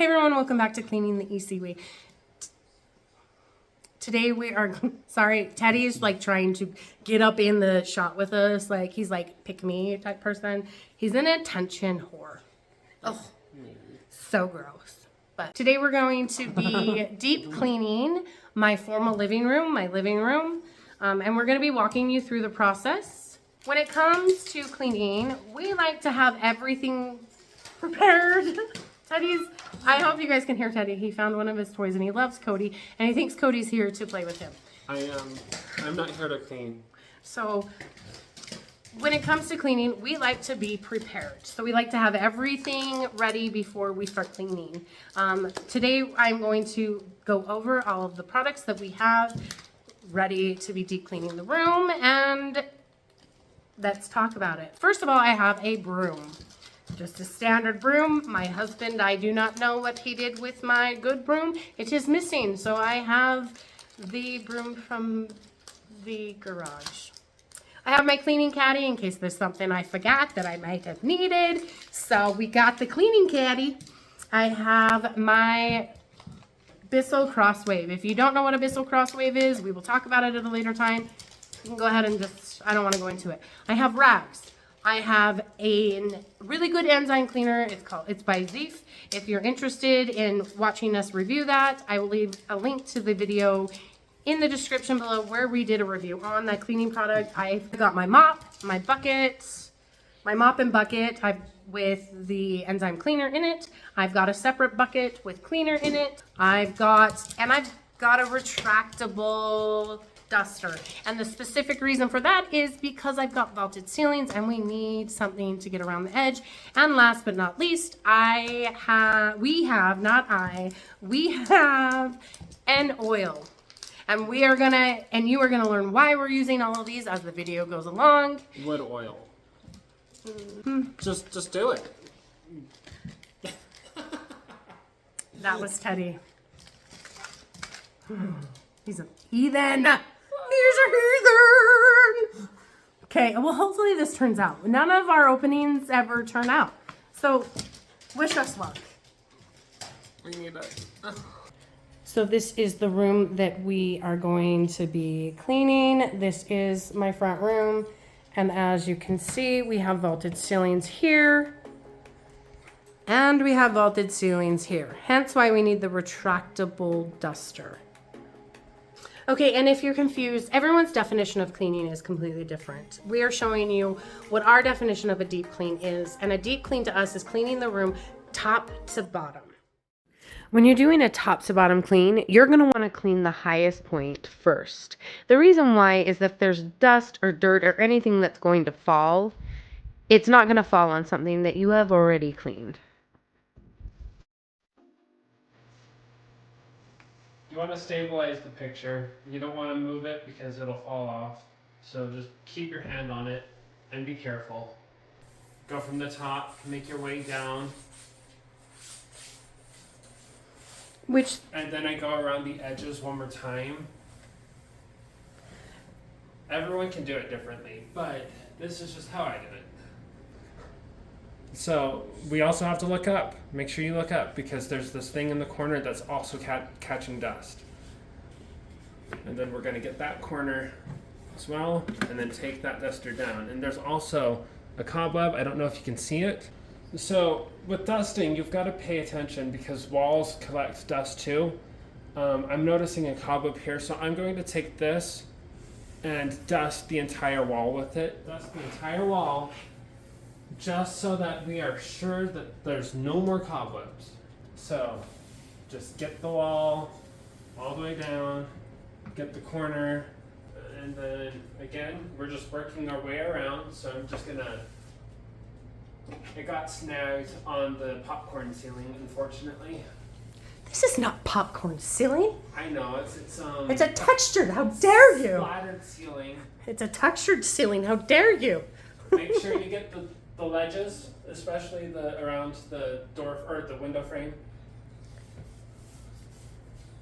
Hey everyone, welcome back to Cleaning the Easy Way. Today we are, sorry, Teddy is like trying to get up in the shot with us. Like he's like pick me type person. He's an attention whore. Oh, so gross. But today we're going to be deep cleaning my formal living room, and we're going to be walking you through the process. When it comes to cleaning, we like to have everything prepared. I hope you guys can hear Teddy. He found one of his toys and he loves Cody and he thinks Cody's here to play with him. I'm not here to clean. So when it comes to cleaning, we like to be prepared. So we like to have everything ready before we start cleaning. Today I'm going to go over all of the products that we have ready to be deep cleaning the room, and let's talk about it. First of all, I have a broom. Just a standard broom. My husband, I do not know what he did with my good broom. It is missing, so I have the broom from the garage. I have my cleaning caddy in case there's something I forgot that I might have needed. So we got the cleaning caddy. I have my Bissell Crosswave. If you don't know what a Bissell Crosswave is, we will talk about it at a later time. You can go ahead and just, I don't want to go into it. I have rags. I have a really good enzyme cleaner. It's by Zeef. If you're interested in watching us review that, I will leave a link to the video in the description below where we did a review on that cleaning product. I've got my mop, my bucket, my mop and bucket with the enzyme cleaner in it. I've got a separate bucket with cleaner in it. I've got a retractable duster, and the specific reason for that is because I've got vaulted ceilings and we need something to get around the edge. And last but not least, we have an oil, and you are gonna learn why we're using all of these as the video goes along. What oil? Just do it. That was Teddy. He's a heathen. He's a heathen. Okay, well, hopefully this turns out. None of our openings ever turn out. So, wish us luck. We need it. So this is the room that we are going to be cleaning. This is my front room. And as you can see, we have vaulted ceilings here. And we have vaulted ceilings here. Hence why we need the retractable duster. Okay, and if you're confused, everyone's definition of cleaning is completely different. We are showing you what our definition of a deep clean is, and a deep clean to us is cleaning the room top to bottom. When you're doing a top to bottom clean, you're going to want to clean the highest point first. The reason why is if there's dust or dirt or anything that's going to fall, it's not going to fall on something that you have already cleaned. You want to stabilize the picture. You don't want to move it because it'll fall off. So just keep your hand on it and be careful. Go from the top, make your way down. And then I go around the edges one more time. Everyone can do it differently, but this is just how I do it. So we also have to look up. Make sure you look up because there's this thing in the corner that's also catching dust. And then we're going to get that corner as well and then take that duster down. And there's also a cobweb. I don't know if you can see it. So with dusting, you've got to pay attention because walls collect dust too. I'm noticing a cobweb here, so I'm going to take this and dust the entire wall with it. Dust the entire wall. Just so that we are sure that there's no more cobwebs. So just get the wall all the way down, get the corner, and then again, we're just working our way around. So I'm just gonna, it got snagged on the popcorn ceiling, unfortunately. This is not popcorn ceiling. I know, it's a textured, how dare you? Splattered ceiling. It's a textured ceiling, how dare you? Make sure you get the ledges, especially around the door or the window frame.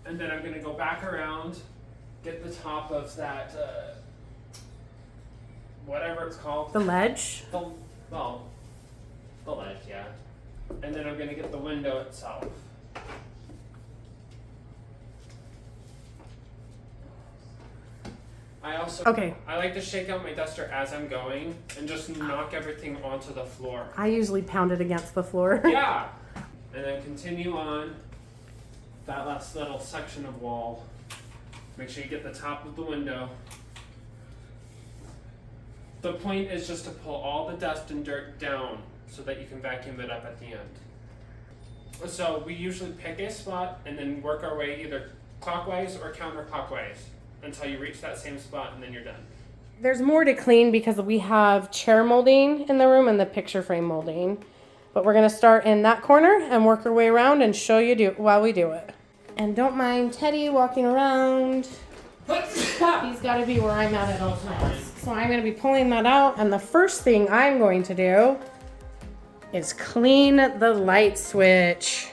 And then I'm going to go back around, get the top of that, whatever it's called. The ledge? The ledge, yeah. And then I'm going to get the window itself. Okay. I like to shake out my duster as I'm going and just knock everything onto the floor. I usually pound it against the floor. Yeah. And then continue on that last little section of wall. Make sure you get the top of the window. The point is just to pull all the dust and dirt down so that you can vacuum it up at the end. So we usually pick a spot and then work our way either clockwise or counterclockwise until you reach that same spot, and then you're done. There's more to clean because we have chair molding in the room and the picture frame molding. But we're gonna start in that corner and work our way around and show you while we do it. And don't mind Teddy walking around. He's gotta be where I'm at all times. So I'm gonna be pulling that out, and the first thing I'm going to do is clean the light switch.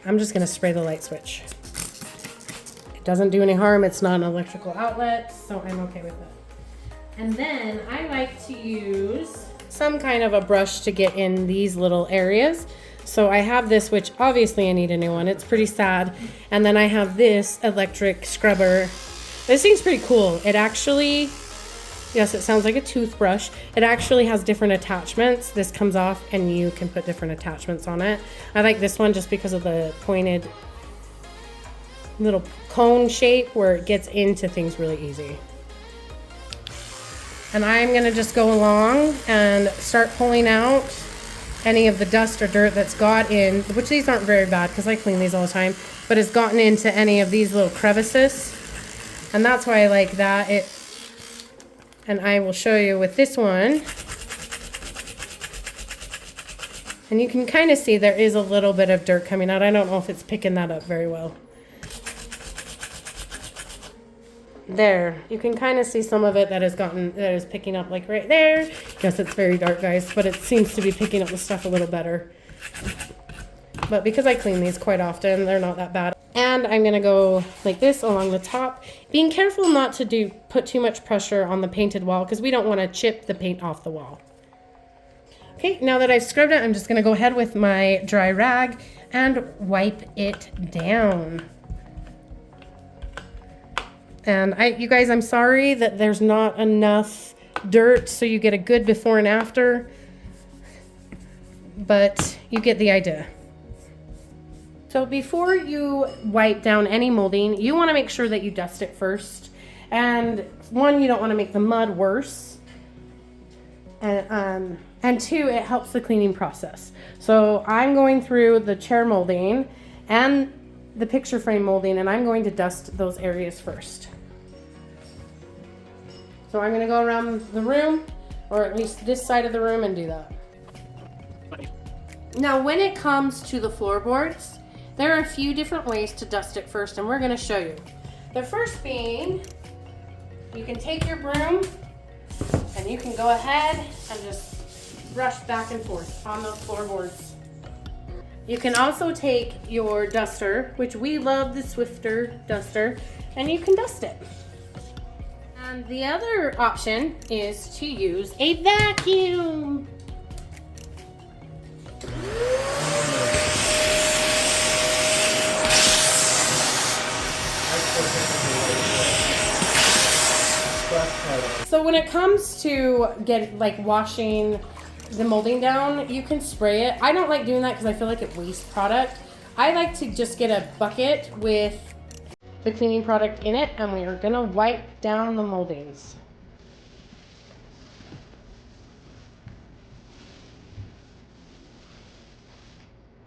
I'm just gonna spray the light switch. Doesn't do any harm. It's not an electrical outlet, so I'm okay with it. And then I like to use some kind of a brush to get in these little areas. So I have this, which obviously I need a new one. It's pretty sad. And then I have this electric scrubber. This thing's pretty cool. It actually, yes, it sounds like a toothbrush. It actually has different attachments. This comes off and you can put different attachments on it. I like this one just because of the pointed little cone shape where it gets into things really easy. And I'm gonna just go along and start pulling out any of the dust or dirt that's got in, which these aren't very bad because I clean these all the time, but it's gotten into any of these little crevices. And that's why I like that. And I will show you with this one. And you can kind of see there is a little bit of dirt coming out. I don't know if it's picking that up very well. There, you can kind of see some of it that is picking up, like right there. Yes, it's very dark, guys, but it seems to be picking up the stuff a little better. But because I clean these quite often, they're not that bad. And I'm gonna go like this along the top, being careful not to put too much pressure on the painted wall because we don't want to chip the paint off the wall. Okay, now that I've scrubbed it, I'm just gonna go ahead with my dry rag and wipe it down. And you guys, I'm sorry that there's not enough dirt so you get a good before and after, but you get the idea. So before you wipe down any molding, you want to make sure that you dust it first. And one, you don't want to make the mud worse. And two, it helps the cleaning process. So I'm going through the chair molding and the picture frame molding, and I'm going to dust those areas first. So I'm going to go around the room, or at least this side of the room, and do that. Now, when it comes to the floorboards, there are a few different ways to dust it first, and we're going to show you. The first being, you can take your broom, and you can go ahead and just brush back and forth on those floorboards. You can also take your duster, which we love the Swiffer duster, and you can dust it. And the other option is to use a vacuum. So when it comes to washing the molding down, you can spray it. I don't like doing that because I feel like it wastes product. I like to just get a bucket with the cleaning product in it, and we are gonna wipe down the moldings.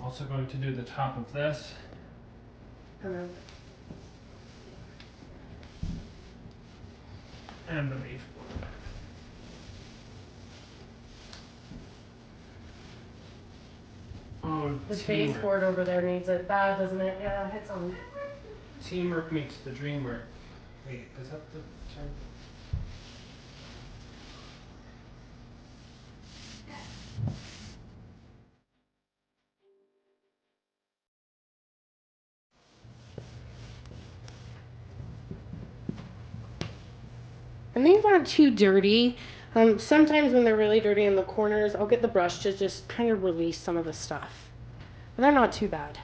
Also going to do the top of this. And the leaf. Oh, The baseboard over there needs it bad, doesn't it? Yeah, it's on. Teamwork makes the dream work. Wait, is that the term? And these aren't too dirty. Sometimes when they're really dirty in the corners, I'll get the brush to just kind of release some of the stuff. They're not too bad.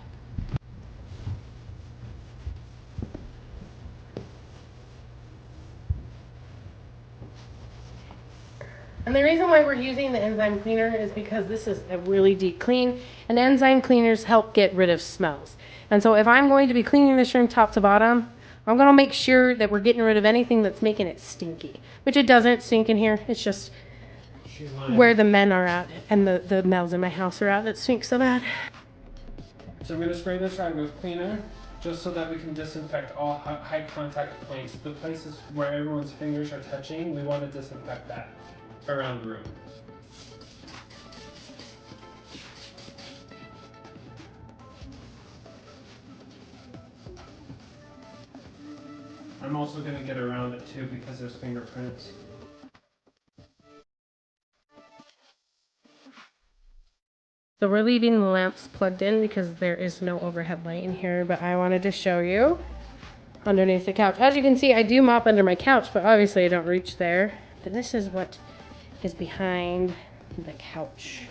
And the reason why we're using the enzyme cleaner is because this is a really deep clean, and enzyme cleaners help get rid of smells. And so if I'm going to be cleaning the shrimp top to bottom, I'm going to make sure that we're getting rid of anything that's making it stinky, which it doesn't stink in here. It's just where the men are at and the males in my house are at that stink so bad. So I'm going to spray this around with cleaner just so that we can disinfect all high contact points. The places where everyone's fingers are touching, we want to disinfect that around the room. I'm also going to get around it too because there's fingerprints. So we're leaving the lamps plugged in because there is no overhead light in here, but I wanted to show you underneath the couch. As you can see, I do mop under my couch, but obviously I don't reach there. But this is what is behind the couch.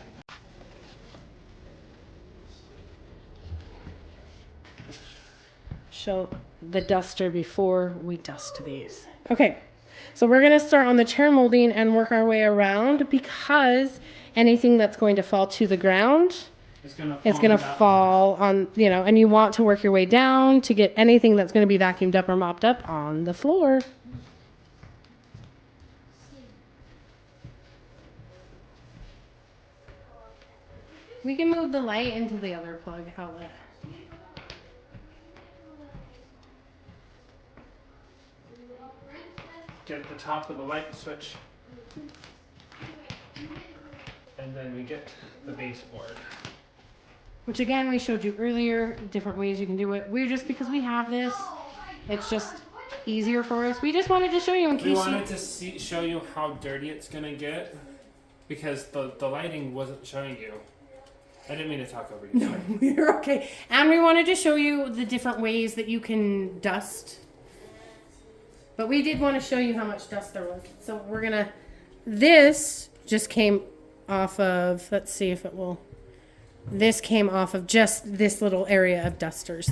Show the duster before we dust these. Okay, so we're gonna start on the chair molding and work our way around because anything that's going to fall to the ground it's gonna fall on, you know, and you want to work your way down to get anything that's gonna be vacuumed up or mopped up on the floor. We can move the light into the other plug outlet. Get the top of the light switch. And then we get the baseboard. Which again, we showed you earlier, different ways you can do it. We're just because we have this, it's just easier for us. We just wanted to show you in case We wanted to show you how dirty it's gonna get because the lighting wasn't showing you. I didn't mean to talk over you. No, we're okay. And we wanted to show you the different ways that you can dust. But we did want to show you how much dust there was. So we're gonna, this just came off of, let's see if it will, this came off of just this little area of dusters.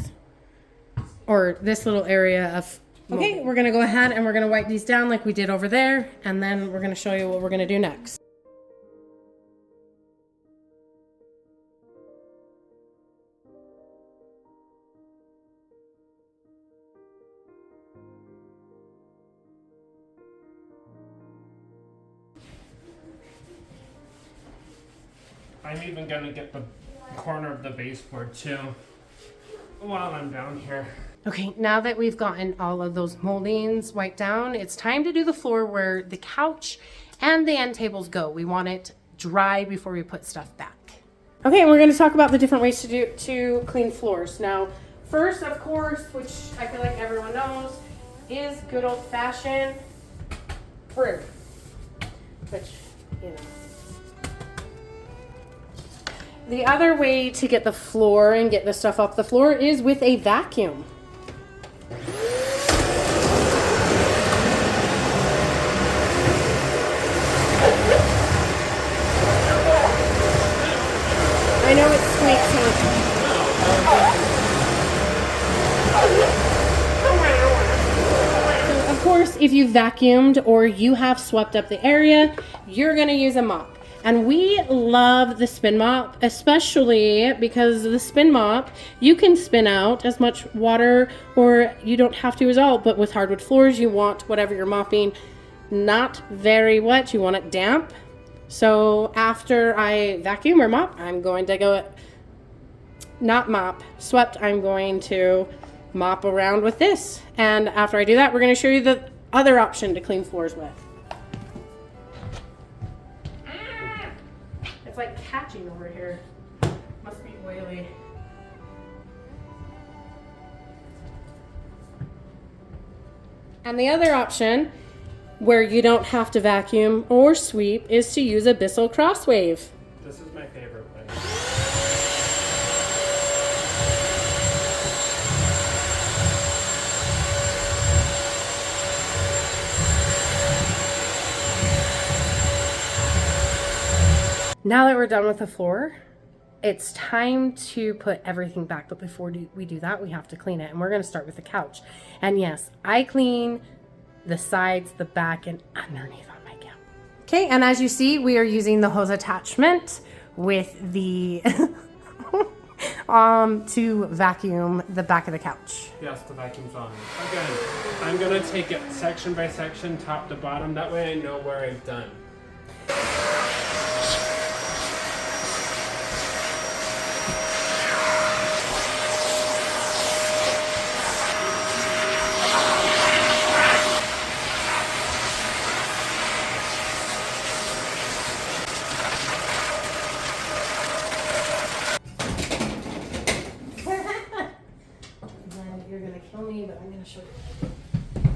Or this little area of, okay, we're gonna go ahead and we're gonna wipe these down like we did over there. And then we're gonna show you what we're gonna do next. I'm even gonna get the corner of the baseboard too while I'm down here. Okay, now that we've gotten all of those moldings wiped down, it's time to do the floor where the couch and the end tables go. We want it dry before we put stuff back. Okay, we're gonna talk about the different ways to clean floors. Now, first, of course, which I feel like everyone knows, is good old fashioned broom. Which, you know. The other way to get the floor and get the stuff off the floor is with a vacuum. I know it squeaks. So of course, if you vacuumed or you have swept up the area, you're gonna use a mop. And we love the spin mop, especially because the spin mop, you can spin out as much water or you don't have to as all, but with hardwood floors, you want whatever you're mopping not very wet, you want it damp. So after I vacuum or mop, I'm going to go, not mop, swept, I'm going to mop around with this. And after I do that, we're gonna show you the other option to clean floors with. It's like catching over here. Must be oily. And the other option, where you don't have to vacuum or sweep, is to use a Bissell Crosswave. This is my favorite one. Now that we're done with the floor, it's time to put everything back. But before we do that, we have to clean it. And we're going to start with the couch. And yes, I clean the sides, the back, and underneath on my couch. Okay, and as you see, we are using the hose attachment with the to vacuum the back of the couch. Yes, the vacuum's on. Again, I'm gonna take it section by section, top to bottom. That way I know where I've done. You're gonna kill me, but I'm gonna show you.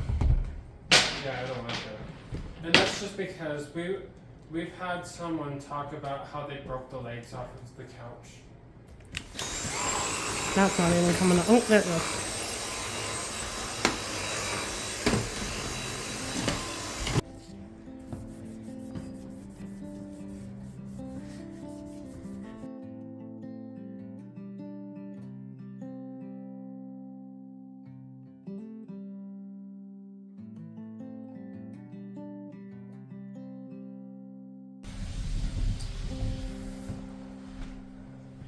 Yeah, I don't like that. And that's just because we've had someone talk about how they broke the legs off of the couch. That's not even coming up. Oh, there it goes.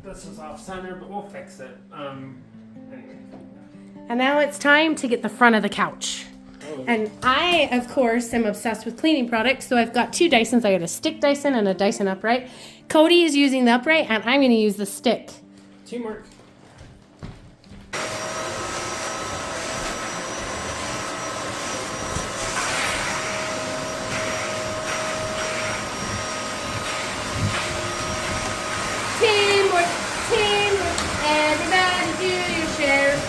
This is off center, but we'll fix it. Anyway. And now it's time to get the front of the couch. Oh. And I, of course, am obsessed with cleaning products, so I've got two Dysons. I got a stick Dyson and a Dyson upright. Cody is using the upright, and I'm going to use the stick. Teamwork. Teamwork, teamwork, everybody do your share.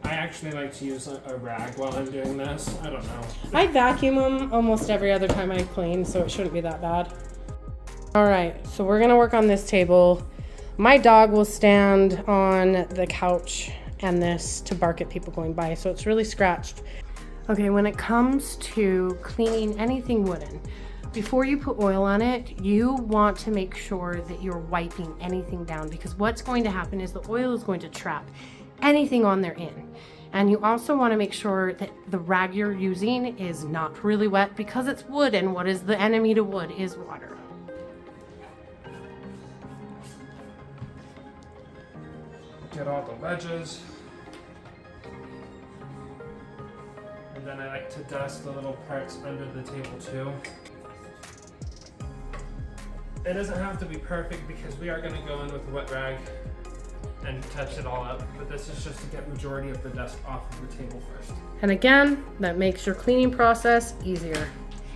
I actually like to use a rag while I'm doing this. I don't know. I vacuum them almost every other time I clean, so it shouldn't be that bad. All right, so we're gonna work on this table. My dog will stand on the couch and this to bark at people going by, so it's really scratched. Okay, when it comes to cleaning anything wooden, before you put oil on it, you want to make sure that you're wiping anything down, because what's going to happen is the oil is going to trap anything on there in. And you also want to make sure that the rag you're using is not really wet, because it's wood, and what is the enemy to wood is water. Get all the ledges. And then I like to dust the little parts under the table too. It doesn't have to be perfect because we are going to go in with a wet rag and touch it all up, but this is just to get majority of the dust off of the table first. And again, that makes your cleaning process easier.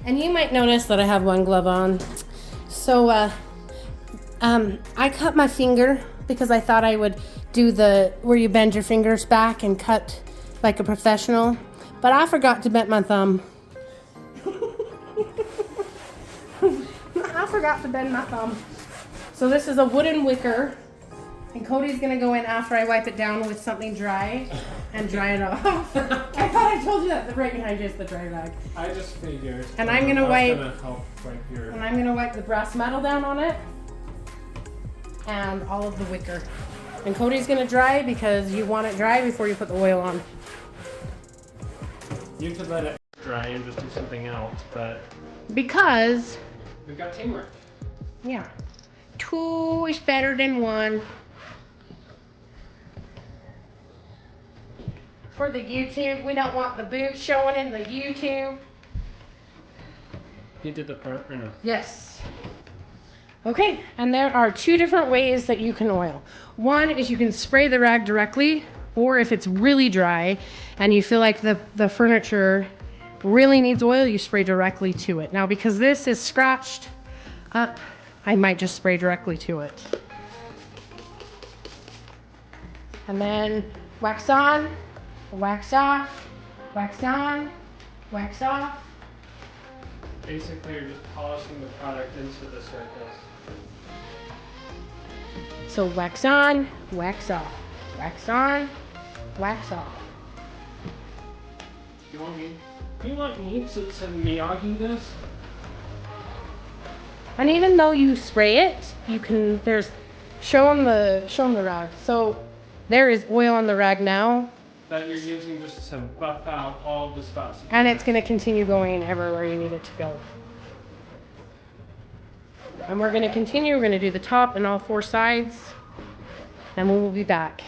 And you might notice that I have one glove on. So I cut my finger because I thought I would do the where you bend your fingers back and cut like a professional, but I forgot to bend my thumb. I forgot to bend my thumb. So this is a wooden wicker, and Cody's gonna go in after I wipe it down with something dry and dry it off. I thought I told you that right behind you is the dry rag. I just figured. And I'm gonna wipe. Help wipe your. And I'm gonna wipe the brass metal down on it and all of the wicker. And Cody's gonna dry because you want it dry before you put the oil on. You could let it dry and just do something else, but Because, we've got teamwork. yeah, 2 is better than 1. For the YouTube, we don't want the boob showing in the YouTube. You did the front or no? Yes. Okay, and there are two different ways that you can oil. One is you can spray the rag directly, or if it's really dry and you feel like the furniture really needs oil, you spray directly to it. Now, because this is scratched up, I might just spray directly to it. And then wax on, wax off, wax on, wax off. Basically, you're just polishing the product into the surface. So wax on, wax off, wax on, wax off. You want me to Miyagi this? And even though you spray it, you can, show them the rag. So there is oil on the rag now, That you're using just to buff out all the spots. and it's going to continue going everywhere you need it to go. And we're going to continue. We're going to do the top and all four sides, and we will be back.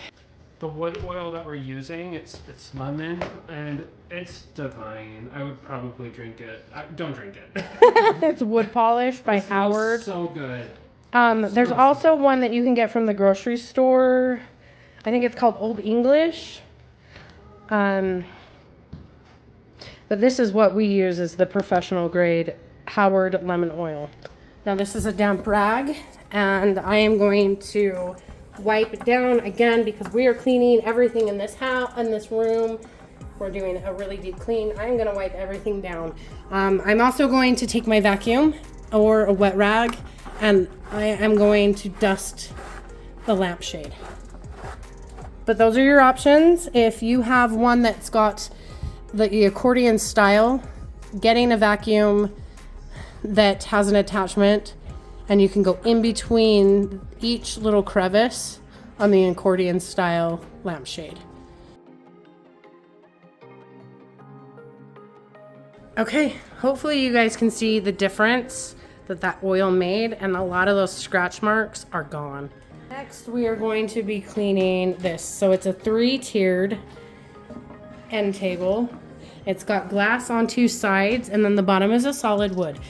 The wood oil that we're using, it's lemon, and it's divine. I would probably drink it. Don't drink it. It's wood polish by Howard. So good. There's also one that you can get from the grocery store. I think it's called Old English. But this is what we use as the professional grade Howard lemon oil. Now this is a damp rag, and I am going to wipe it down again because we are cleaning everything in this house, in this room. We're doing a really deep clean. I'm gonna wipe everything down. I'm also going to take my vacuum or a wet rag, and I am going to dust the lampshade. But those are your options. If you have one that's got the accordion style, getting a vacuum that has an attachment and you can go in between each little crevice on the accordion style lampshade. Okay, hopefully you guys can see the difference that oil made, and a lot of those scratch marks are gone. Next, we are going to be cleaning this. So it's a 3-tiered end table. It's got glass on 2 sides, and then the bottom is a solid wood.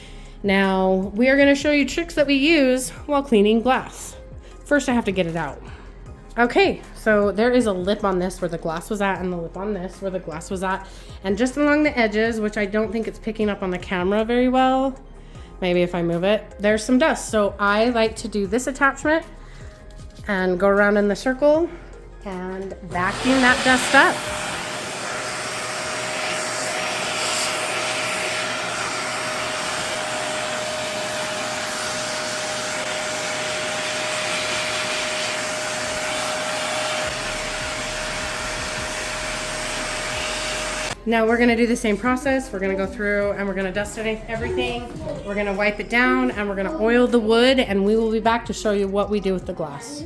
Now, we are going to show you tricks that we use while cleaning glass. First, I have to get it out. Okay, so there is a lip on this where the glass was at, and the lip on this where the glass was at. And just along the edges, which I don't think it's picking up on the camera very well, maybe if I move it, there's some dust. So I like to do this attachment and go around in the circle and vacuum that dust up. Now we're gonna do the same process. We're gonna go through and we're gonna dust everything. We're gonna wipe it down and we're gonna oil the wood, and we will be back to show you what we do with the glass.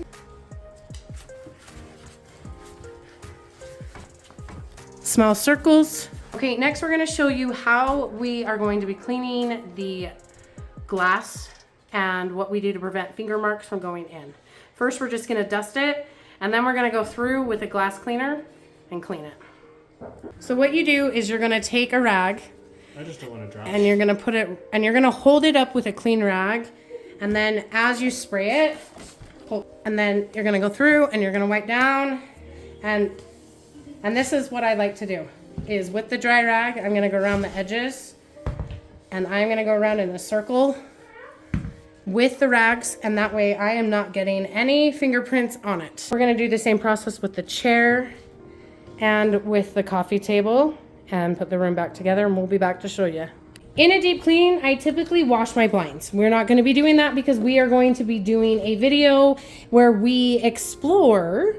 Small circles. Okay, next we're gonna show you how we are going to be cleaning the glass and what we do to prevent finger marks from going in. First, we're just gonna dust it, and then we're gonna go through with a glass cleaner and clean it. So what you do is you're gonna take a rag, I just don't want to drop and you're gonna put it, and you're gonna hold it up with a clean rag, and then as you spray it, and then you're gonna go through and you're gonna wipe down, and this is what I like to do, is with the dry rag, I'm gonna go around the edges, and I'm gonna go around in a circle with the rags, and that way I am not getting any fingerprints on it. We're gonna do the same process with the chair and with the coffee table, and put the room back together, and we'll be back to show you. In a deep clean, I typically wash my blinds. We're not going to be doing that because we are going to be doing a video where we explore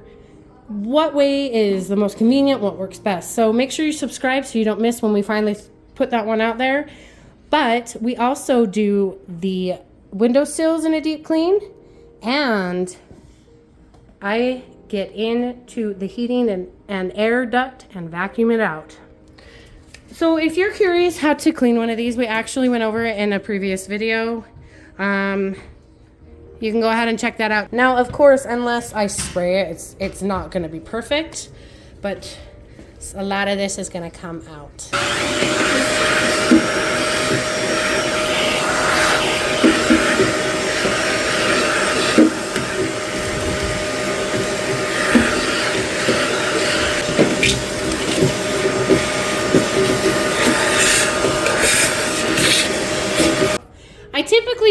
what way is the most convenient, what works best. So make sure you subscribe so you don't miss when we finally put that one out there. But we also do the windowsills in a deep clean, and I get into the heating and air duct and vacuum it out. So if you're curious how to clean one of these, we actually went over it in a previous video. You can go ahead and check that out. Now, of course, unless I spray it, it's not gonna be perfect, but a lot of this is gonna come out.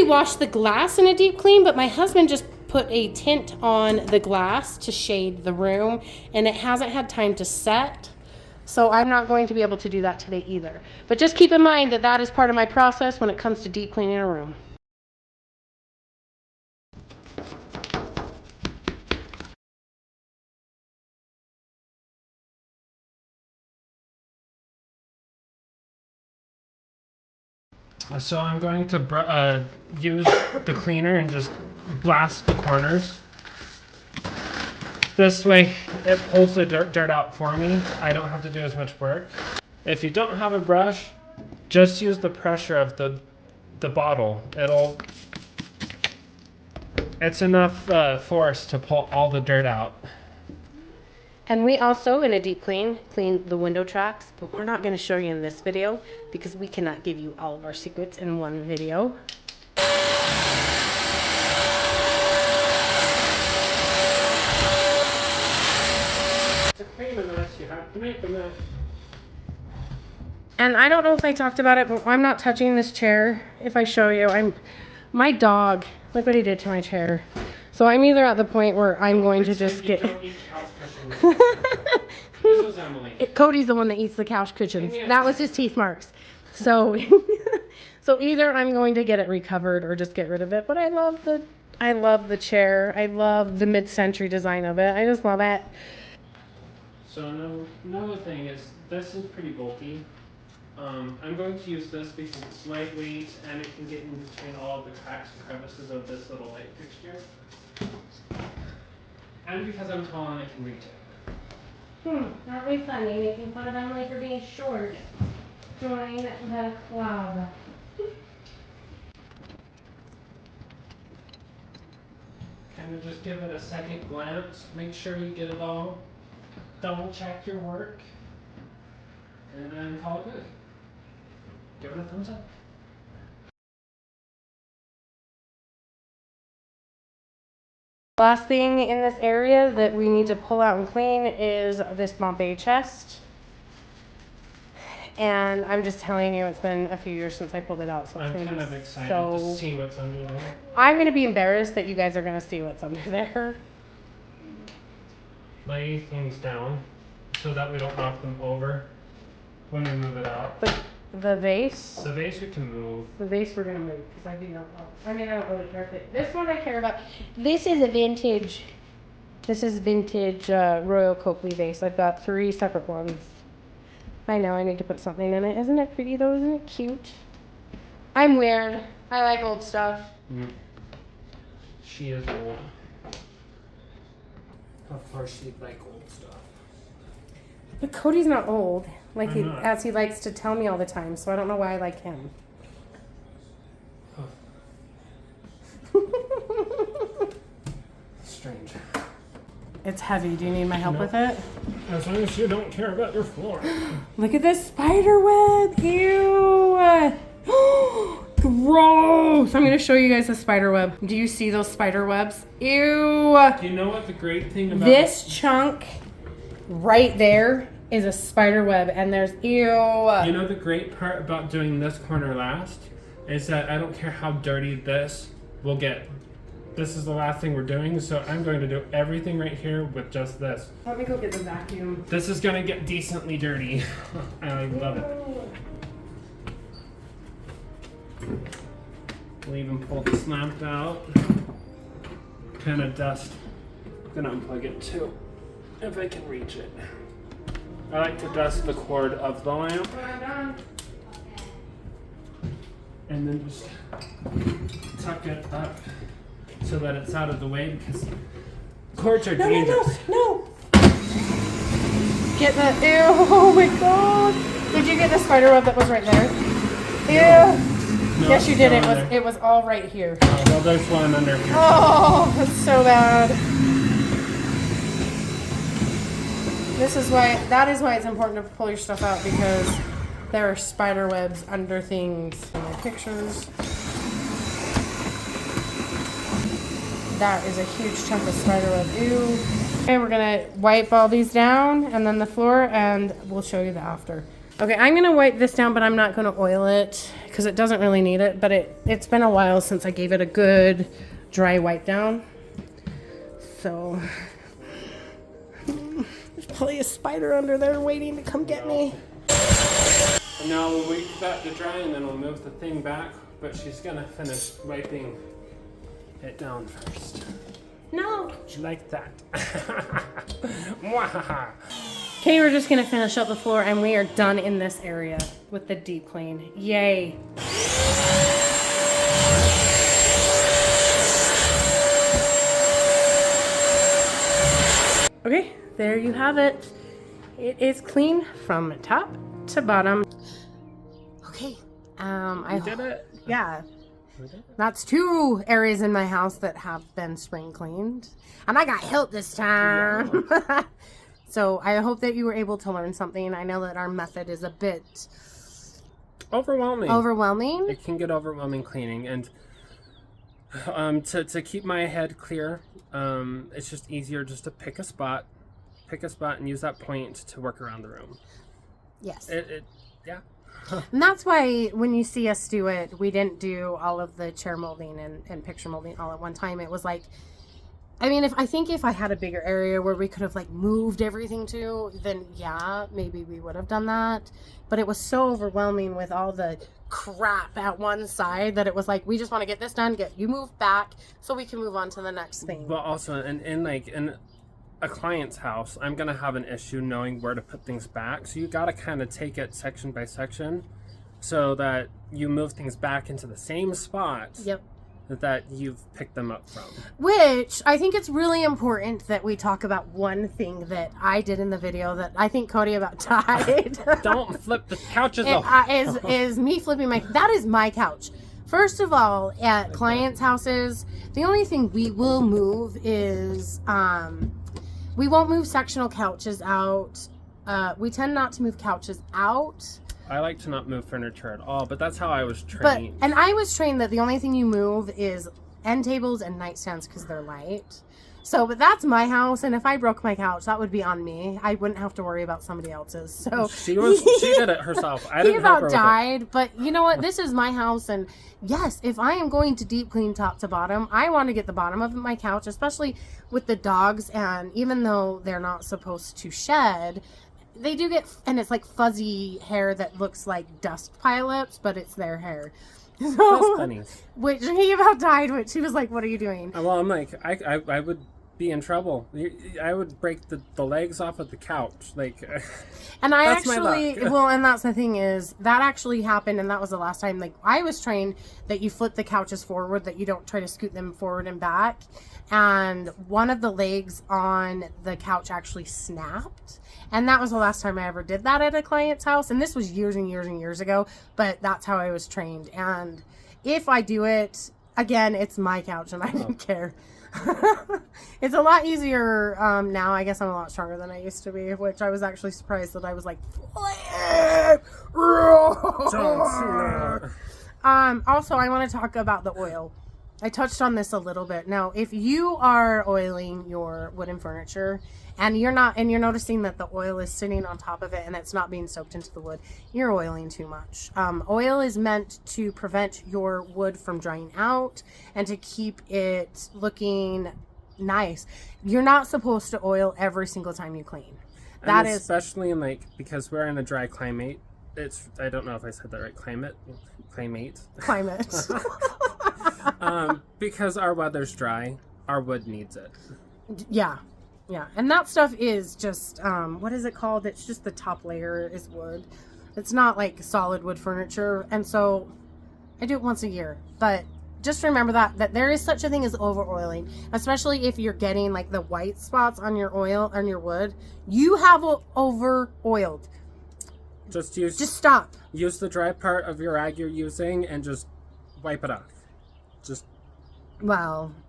wash the glass in a deep clean, but my husband just put a tint on the glass to shade the room, and it hasn't had time to set. So I'm not going to be able to do that today either. But just keep in mind that that is part of my process when it comes to deep cleaning a room. So I'm going to use the cleaner and just blast the corners. This way it pulls the dirt out for me. I don't have to do as much work. If you don't have a brush, just use the pressure of the bottle. It's enough force to pull all the dirt out. And we also, in a deep clean the window tracks, but we're not going to show you in this video because we cannot give you all of our secrets in one video. It's a pain in the ass, you have to make a mess. And I don't know if I talked about it, but I'm not touching this chair. If I show you, my dog, look what he did to my chair. So I'm either at the point where I'm going to just get... Cody's the one that eats the couch cushions. That was his teeth marks. So, so either I'm going to get it recovered or just get rid of it. But I love the chair. I love the mid-century design of it. I just love it. So another thing is, this is pretty bulky. I'm going to use this because it's lightweight and it can get in between all of the cracks and crevices of this little light fixture. And because I'm tall and I can reach it. Aren't we funny? Making fun of Emily for being short. Join the club. Kind of just give it a second glance. Make sure you get it all. Double check your work. And then call it good. Give it a thumbs up. Last thing in this area that we need to pull out and clean is this Bombay chest. And I'm just telling you, it's been a few years since I pulled it out. So I'm kind of excited to see what's under there. I'm going to be embarrassed that you guys are going to see what's under there. Lay things down so that we don't knock them over when we move it out. But the vase? The vase we can move. The vase we're going to move because I do not know. I mean, I don't really care if it... This one I care about. This is a vintage... This is vintage Royal Copley vase. I've got 3 separate ones. I know, I need to put something in it. Isn't it pretty though? Isn't it cute? I'm weird. I like old stuff. She is old. Of course she'd like old stuff. But Cody's not old, like I'm not. as he likes to tell me all the time, so I don't know why I like him. Strange. It's heavy. Do you need my help with it? As long as you don't care about your floor. Look at this spider web. Ew. Gross. I'm going to show you guys the spider web. Do you see those spider webs? Ew. Do you know what the great thing about This chunk right there is a spider web, and there's ew. You know the great part about doing this corner last is that I don't care how dirty this will get. This is the last thing we're doing, so I'm going to do everything right here with just this. Let me go get the vacuum. This is going to get decently dirty. I love it. We'll even pull the lamp out. Kind of dust. I'm going to unplug it too, if I can reach it. I like to dust the cord of the lamp. And then just tuck it up so that it's out of the way because cords are dangerous. No. Get the ew. Oh my god. Did you get the spider web that was right there? Ew. No, Yes, you did. it's It was all right here. Oh, well, there's one under here. Oh, that's so bad. That is why it's important to pull your stuff out, because there are spider webs under things in my pictures. That is a huge chunk of spider web. Ew. Okay, we're gonna wipe all these down and then the floor, and we'll show you the after. Okay, I'm gonna wipe this down, but I'm not gonna oil it because it doesn't really need it, but it's been a while since I gave it a good dry wipe down. So there's probably a spider under there waiting to come get me. And now we'll wait for that to dry and then we'll move the thing back, but she's gonna finish wiping it down first. No. Like that. Mwahaha. Okay, we're just gonna finish up the floor and we are done in this area with the deep clean. Yay. Okay, there you have it. It is clean from top to bottom. Okay, I did it. Yeah. That's 2 areas in my house that have been spring cleaned. And I got help this time. Yeah. So I hope that you were able to learn something. I know that our method is a bit overwhelming. It can get overwhelming cleaning, and to keep my head clear, it's just easier just to pick a spot and use that point to work around the room. Yes. Yeah. And that's why when you see us do it, we didn't do all of the chair molding and picture molding all at one time. It was like, I mean, if I had a bigger area where we could have like moved everything to, then yeah, maybe we would have done that. But it was so overwhelming with all the crap at one side that it was like, we just want to get this done, get you moved back so we can move on to the next thing. But also, in a client's house, I'm gonna have an issue knowing where to put things back. So you gotta kind of take it section by section, so that you move things back into the same spot. Yep. That you've picked them up from. Which I think it's really important that we talk about one thing that I did in the video that I think Cody about died. Don't flip the couches off. Is me flipping that is my couch. First of all, at clients' houses, the only thing we will move is we won't move sectional couches out. We tend not to move couches out. I like to not move furniture at all, but that's how I was trained. And I was trained that the only thing you move is end tables and nightstands because they're light. So, but that's my house, and if I broke my couch, that would be on me. I wouldn't have to worry about somebody else's. So she did it herself. I didn't help her with it. He about died, but you know what? This is my house, and yes, if I am going to deep clean top to bottom, I want to get the bottom of my couch, especially with the dogs. And even though they're not supposed to shed, they do get, and it's like fuzzy hair that looks like dust pileups, but it's their hair. So, which he about died, which he was like, what are you doing? Well, I'm like, I would be in trouble. I would break the legs off of the couch. Like, and I actually, well, and that's the thing is, that actually happened, and that was the last time, like, I was trained that you flip the couches forward, that you don't try to scoot them forward and back. And one of the legs on the couch actually snapped. And that was the last time I ever did that at a client's house. And this was years and years and years ago, but that's how I was trained. And if I do it, again, it's my couch and I don't care. It's a lot easier now. I guess I'm a lot stronger than I used to be, which I was actually surprised that I was like, also, I want to talk about the oil. I touched on this a little bit. Now, if you are oiling your wooden furniture and you're noticing that the oil is sitting on top of it and it's not being soaked into the wood, you're oiling too much. Oil is meant to prevent your wood from drying out and to keep it looking nice. You're not supposed to oil every single time you clean. That is especially in because we're in a dry climate. I don't know if I said that right. Climate. Because our weather's dry, our wood needs it. Yeah. And that stuff is just, what is it called? It's just the top layer is wood. It's not like solid wood furniture. And so I do it once a year. But just remember that there is such a thing as over oiling, especially if you're getting like the white spots on your wood. You have over oiled. Just stop. Use the dry part of your rag you're using and just wipe it off.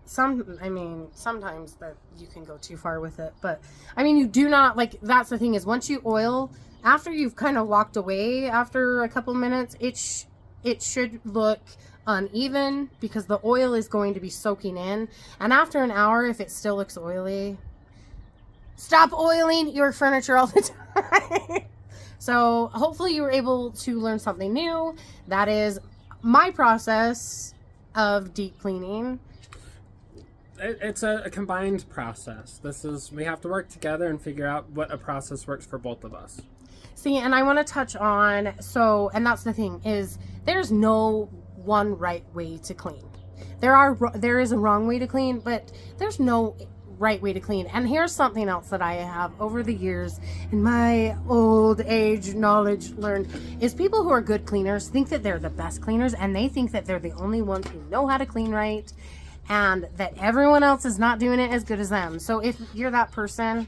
Sometimes that you can go too far with it, but you do not, that's the thing is, once you oil, after you've kind of walked away after a couple minutes, it should look uneven because the oil is going to be soaking in. And after an hour, if it still looks oily, stop oiling your furniture all the time. So hopefully you were able to learn something new. That is my process of deep cleaning. It's a combined process. We have to work together and figure out what a process works for both of us. See, and I want to touch on, and that's the thing, is there's no one right way to clean. There is a wrong way to clean, but there's no right way to clean. And here's something else that I have over the years in my old age knowledge learned is people who are good cleaners think that they're the best cleaners, and they think that they're the only ones who know how to clean right, and that everyone else is not doing it as good as them. So if you're that person,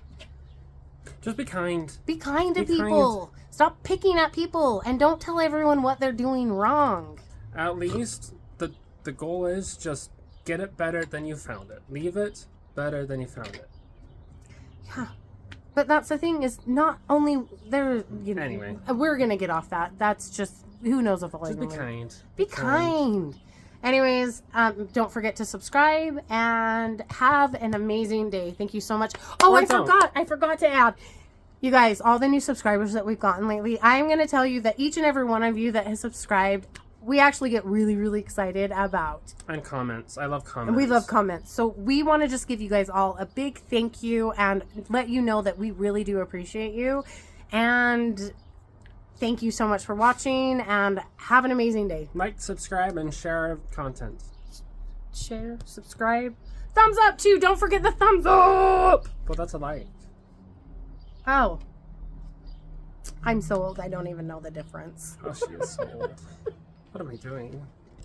just be kind. be kind to people. Stop picking at people, and don't tell everyone what they're doing wrong. At least the goal is just get it better than you found it. Leave it better than you found it. Yeah. But that's the thing, is not only there, Anyway. We're going to get off that. That's just, who knows if I'll Just even be learn. kind. Be kind. Anyways, don't forget to subscribe and have an amazing day. Thank you so much. Oh, Or I don't. forgot to add. You guys, all the new subscribers that we've gotten lately, I am going to tell you that each and every one of you that has subscribed, we actually get really, really excited about. And comments. I love comments. And we love comments. So we want to just give you guys all a big thank you and let you know that we really do appreciate you. And thank you so much for watching, and have an amazing day. Like, subscribe, and share our content. Share, subscribe, thumbs up too. Don't forget the thumbs up. Well, that's a like. Oh. I'm so old, I don't even know the difference. Oh, she is so old. What am I doing?